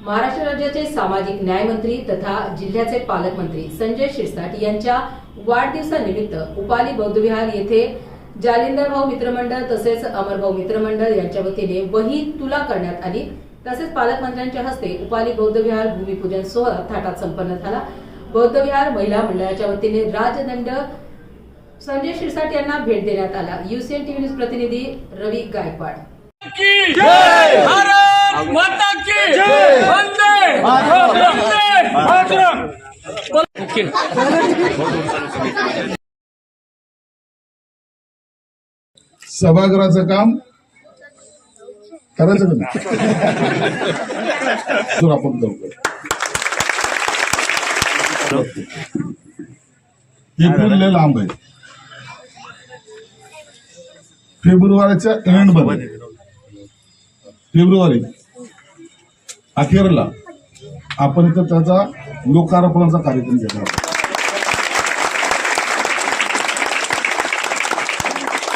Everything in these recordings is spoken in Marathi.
महाराष्ट्र राज्याचे सामाजिक न्याय मंत्री तथा जिल्ह्याचे पालकमंत्री संजय शिरसाट यांच्या वाढदिवसानिमित्त उपाली बौद्धविहार येथे जालिंदर भाऊ मित्रमंडळ तसेच अमरभाऊ मित्रमंडळ यांच्या वतीने वही तुला करण्यात आली। तसेच पालकमंत्र्यांच्या हस्ते उपाली बौद्धविहार भूमिपूजन सोहळा थाटात संपन्न झाला। बौद्धविहार महिला मंडळाच्या वतीने राजदंड संजय शिरसाट यांना भेट देण्यात आला। यूसीएन टीव्ही न्यूज प्रतिनिधी रवी गायकवाड। माता की जय, वंदे मातरम। सभागृहाचं काम करायचं नाही आपण एप्रिल लय लांब आहे। फेब्रुवारीच्या एंड मध्ये फेब्रुवारी अखेरला आपण इथं त्याचा लोकार्पणाचा कार्यक्रम घेणार।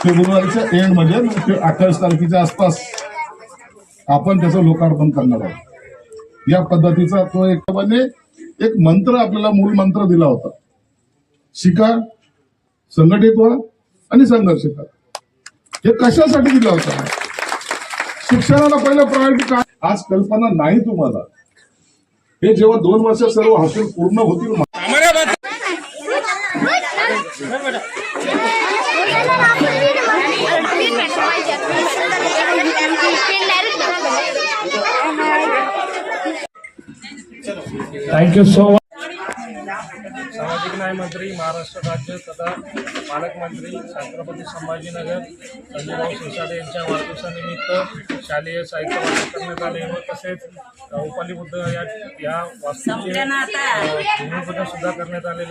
फेब्रुवारीच्या एंड मध्ये 28 तारखेच्या आसपास आपण त्याचं लोकार्पण करणार आहोत। या पद्धतीचा तो एक मंत्र आपल्याला मूल मंत्र दिला होता, शिका, संघटित व्हा आणि संघर्ष करा। हे कशासाठी दिला होता? शिक्षणाला पहिलं प्रायोरिटी काय? आज कल्पना नाही तुम्हाला, हे जेव्हा 2 वर्ष सर्व हॉस्टेल पूर्ण होतील थँक्यू सो मच। सामाजिक न्याय मंत्री महाराष्ट्र राज्य तथा पालकमंत्री छत्रपती संभाजीनगर संजय भाऊ शिरसाट यांच्या वाढदिवसानिमित्त शालेय साहित्य वाटप करण्यात आले व तसेच उपाली बुद्ध या वास्तूचे भूमिपूजन सुद्धा करण्यात आलेले।